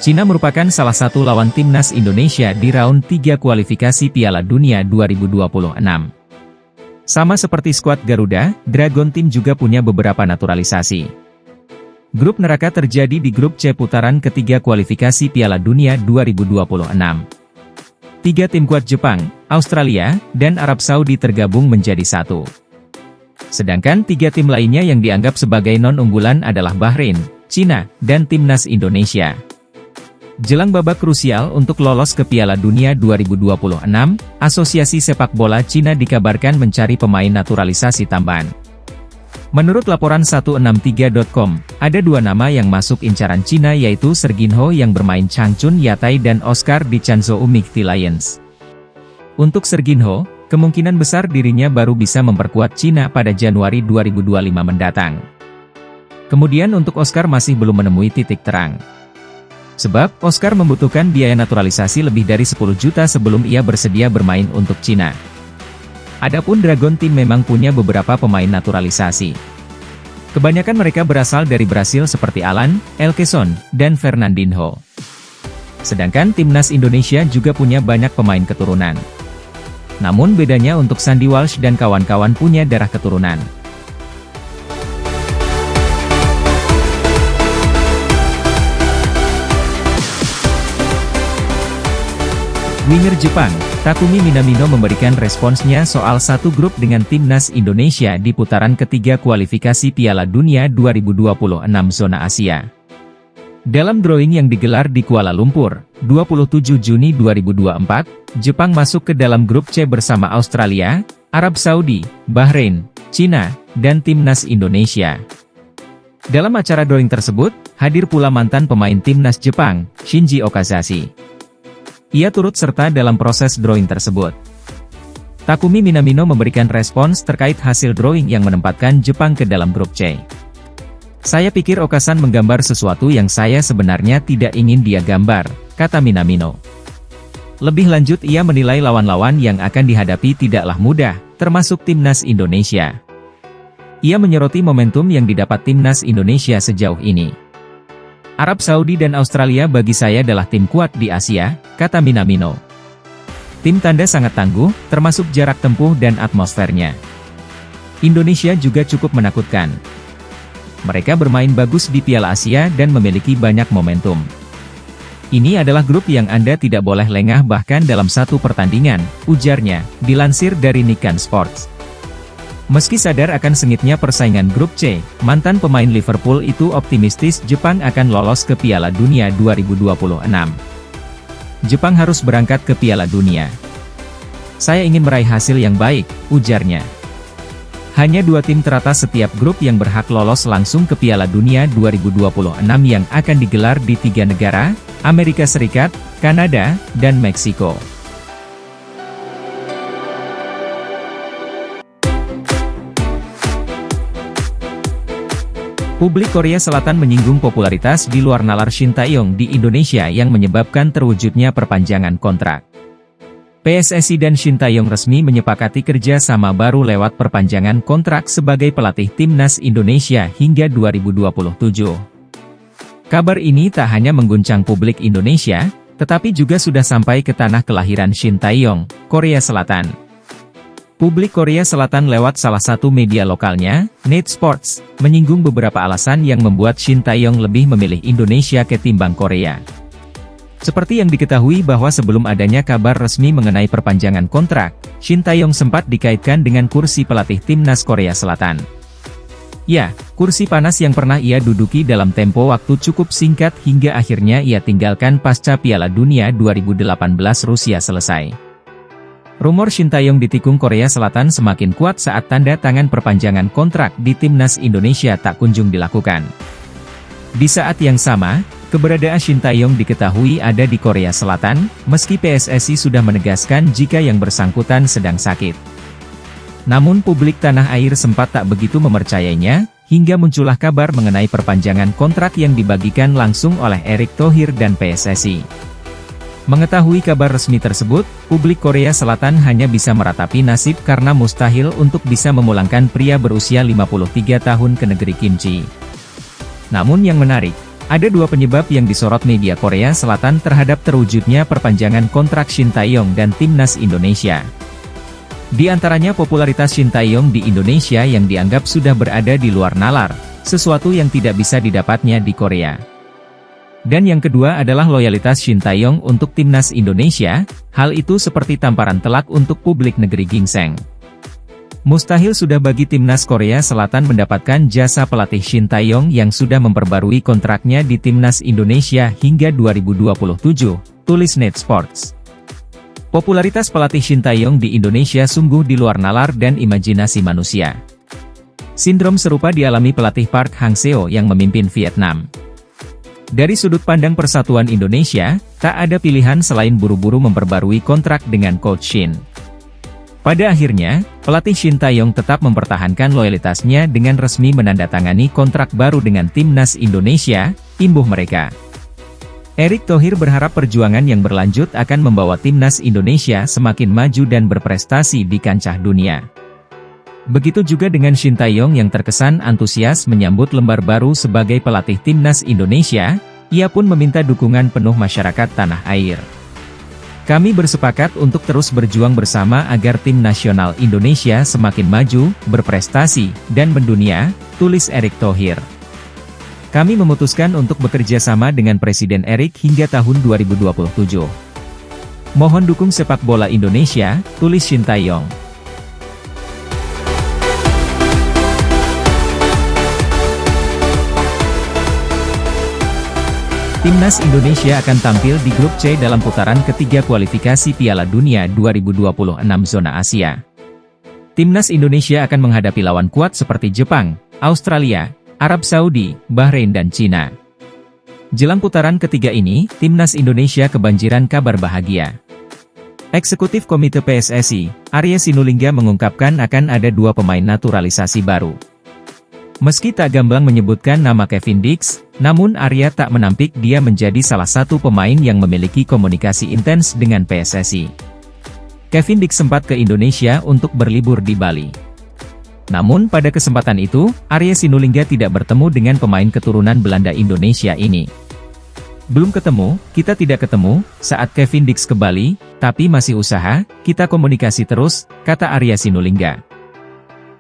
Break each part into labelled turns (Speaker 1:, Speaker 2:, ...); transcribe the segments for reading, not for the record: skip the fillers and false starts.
Speaker 1: Cina merupakan salah satu lawan timnas Indonesia di round 3 kualifikasi Piala Dunia 2026. Sama seperti skuad Garuda, Dragon Team juga punya beberapa naturalisasi. Grup neraka terjadi di grup C putaran ketiga kualifikasi Piala Dunia 2026. 3 tim kuat Jepang, Australia, dan Arab Saudi tergabung menjadi satu. Sedangkan 3 tim lainnya yang dianggap sebagai non-unggulan adalah Bahrain, Cina, dan timnas Indonesia. Jelang babak krusial untuk lolos ke Piala Dunia 2026, Asosiasi Sepak Bola Cina dikabarkan mencari pemain naturalisasi tambahan. Menurut laporan 163.com, ada 2 nama yang masuk incaran Cina yaitu Serginho yang bermain Changchun Yatai dan Oscar di Changzhou Mixed Lions. Untuk Serginho, kemungkinan besar dirinya baru bisa memperkuat Cina pada Januari 2025 mendatang. Kemudian untuk Oscar masih belum menemui titik terang. Sebab, Oscar membutuhkan biaya naturalisasi lebih dari 10 juta sebelum ia bersedia bermain untuk Cina. Adapun Dragon Team memang punya beberapa pemain naturalisasi. Kebanyakan mereka berasal dari Brasil seperti Alan, Elkeson, dan Fernandinho. Sedangkan timnas Indonesia juga punya banyak pemain keturunan. Namun bedanya untuk Sandy Walsh dan kawan-kawan punya darah keturunan. Winger Jepang, Takumi Minamino memberikan responsnya soal satu grup dengan timnas Indonesia di putaran ketiga kualifikasi Piala Dunia 2026 zona Asia. Dalam drawing yang digelar di Kuala Lumpur, 27 Juni 2024, Jepang masuk ke dalam grup C bersama Australia, Arab Saudi, Bahrain, Cina, dan timnas Indonesia. Dalam acara drawing tersebut, hadir pula mantan pemain timnas Jepang, Shinji Okazashi. Ia turut serta dalam proses drawing tersebut. Takumi Minamino memberikan respons terkait hasil drawing yang menempatkan Jepang ke dalam grup C. Saya pikir Okasan menggambar sesuatu yang saya sebenarnya tidak ingin dia gambar, kata Minamino. Lebih lanjut ia menilai lawan-lawan yang akan dihadapi tidaklah mudah, termasuk timnas Indonesia. Ia menyoroti momentum yang didapat timnas Indonesia sejauh ini. Arab Saudi dan Australia bagi saya adalah tim kuat di Asia, kata Minamino. Tim tanda sangat tangguh, termasuk jarak tempuh dan atmosfernya. Indonesia juga cukup menakutkan. Mereka bermain bagus di Piala Asia dan memiliki banyak momentum. Ini adalah grup yang Anda tidak boleh lengah bahkan dalam satu pertandingan, ujarnya, dilansir dari Nikkei Sports. Meski sadar akan sengitnya persaingan grup C, mantan pemain Liverpool itu optimistis Jepang akan lolos ke Piala Dunia 2026. Jepang harus berangkat ke Piala Dunia. Saya ingin meraih hasil yang baik, ujarnya. Hanya 2 tim teratas setiap grup yang berhak lolos langsung ke Piala Dunia 2026 yang akan digelar di 3 negara, Amerika Serikat, Kanada, dan Meksiko. Publik Korea Selatan menyinggung popularitas di luar nalar Shin Tae-yong di Indonesia yang menyebabkan terwujudnya perpanjangan kontrak. PSSI dan Shin Tae-yong resmi menyepakati kerja sama baru lewat perpanjangan kontrak sebagai pelatih timnas Indonesia hingga 2027. Kabar ini tak hanya mengguncang publik Indonesia, tetapi juga sudah sampai ke tanah kelahiran Shin Tae-yong, Korea Selatan. Publik Korea Selatan lewat salah satu media lokalnya, Net Sports, menyinggung beberapa alasan yang membuat Shin Tae-yong lebih memilih Indonesia ketimbang Korea. Seperti yang diketahui bahwa sebelum adanya kabar resmi mengenai perpanjangan kontrak, Shin Tae-yong sempat dikaitkan dengan kursi pelatih timnas Korea Selatan. Ya, kursi panas yang pernah ia duduki dalam tempo waktu cukup singkat hingga akhirnya ia tinggalkan pasca Piala Dunia 2018 Rusia selesai. Rumor Shin Tae-yong ditikung Korea Selatan semakin kuat saat tanda tangan perpanjangan kontrak di timnas Indonesia tak kunjung dilakukan. Di saat yang sama, keberadaan Shin Tae-yong diketahui ada di Korea Selatan, meski PSSI sudah menegaskan jika yang bersangkutan sedang sakit. Namun publik tanah air sempat tak begitu mempercayainya, hingga muncullah kabar mengenai perpanjangan kontrak yang dibagikan langsung oleh Erick Thohir dan PSSI. Mengetahui kabar resmi tersebut, publik Korea Selatan hanya bisa meratapi nasib karena mustahil untuk bisa memulangkan pria berusia 53 tahun ke negeri kimchi. Namun yang menarik, Ada dua penyebab yang disorot media Korea Selatan terhadap terwujudnya perpanjangan kontrak Shin Tae-yong dan timnas Indonesia. Di antaranya popularitas Shin Tae-yong di Indonesia yang dianggap sudah berada di luar nalar, sesuatu yang tidak bisa didapatnya di Korea. Dan yang kedua adalah loyalitas Shin Tae-yong untuk timnas Indonesia, hal itu seperti tamparan telak untuk publik negeri gingseng. Mustahil sudah bagi timnas Korea Selatan mendapatkan jasa pelatih Shin Tae-yong yang sudah memperbarui kontraknya di timnas Indonesia hingga 2027, tulis Net Sports. Popularitas pelatih Shin Tae-yong di Indonesia sungguh di luar nalar dan imajinasi manusia. Sindrom serupa dialami pelatih Park Hang-seo yang memimpin Vietnam. Dari sudut pandang persatuan Indonesia, tak ada pilihan selain buru-buru memperbarui kontrak dengan Coach Shin. Pada akhirnya, pelatih Shin Tae-yong tetap mempertahankan loyalitasnya dengan resmi menandatangani kontrak baru dengan timnas Indonesia, imbuh mereka. Erick Thohir berharap perjuangan yang berlanjut akan membawa timnas Indonesia semakin maju dan berprestasi di kancah dunia. Begitu juga dengan Shin Tae-yong yang terkesan antusias menyambut lembar baru sebagai pelatih timnas Indonesia, ia pun meminta dukungan penuh masyarakat tanah air. Kami bersepakat untuk terus berjuang bersama agar tim nasional Indonesia semakin maju, berprestasi, dan mendunia, tulis Erick Thohir. Kami memutuskan untuk bekerja sama dengan Presiden Erick hingga tahun 2027. Mohon dukung sepak bola Indonesia, tulis Shin Tae-yong. Timnas Indonesia akan tampil di grup C dalam putaran ketiga kualifikasi Piala Dunia 2026 zona Asia. Timnas Indonesia akan menghadapi lawan kuat seperti Jepang, Australia, Arab Saudi, Bahrain dan Cina. Jelang putaran ketiga ini, Timnas Indonesia kebanjiran kabar bahagia. Eksekutif Komite PSSI, Arya Sinulinga mengungkapkan akan ada 2 pemain naturalisasi baru. Meski tak gamblang menyebutkan nama Kevin Dix, namun Arya tak menampik dia menjadi salah satu pemain yang memiliki komunikasi intens dengan PSSI. Kevin Dix sempat ke Indonesia untuk berlibur di Bali. Namun pada kesempatan itu, Arya Sinulinga tidak bertemu dengan pemain keturunan Belanda Indonesia ini. Belum ketemu, kita tidak ketemu, saat Kevin Dix ke Bali, tapi masih usaha, kita komunikasi terus, kata Arya Sinulinga.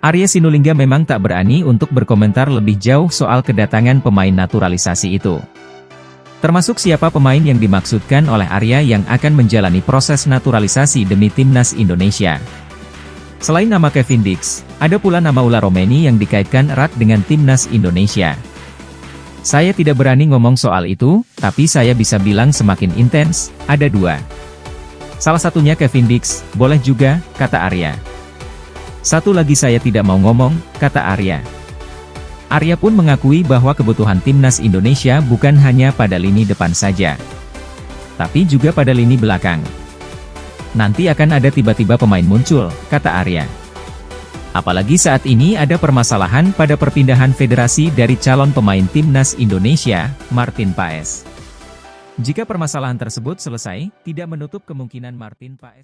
Speaker 1: Arya Sinulinga memang tak berani untuk berkomentar lebih jauh soal kedatangan pemain naturalisasi itu. Termasuk siapa pemain yang dimaksudkan oleh Arya yang akan menjalani proses naturalisasi demi timnas Indonesia. Selain nama Kevin Dix, ada pula nama Ula Romeni yang dikaitkan erat dengan timnas Indonesia. Saya tidak berani ngomong soal itu, tapi saya bisa bilang semakin intens, ada 2. Salah satunya Kevin Dix, boleh juga, kata Arya. Satu lagi saya tidak mau ngomong, kata Arya. Arya pun mengakui bahwa kebutuhan timnas Indonesia bukan hanya pada lini depan saja, tapi juga pada lini belakang. Nanti akan ada tiba-tiba pemain muncul, kata Arya. Apalagi saat ini ada permasalahan pada perpindahan federasi dari calon pemain timnas Indonesia, Martin Paes. Jika permasalahan tersebut selesai, tidak menutup kemungkinan Martin Paes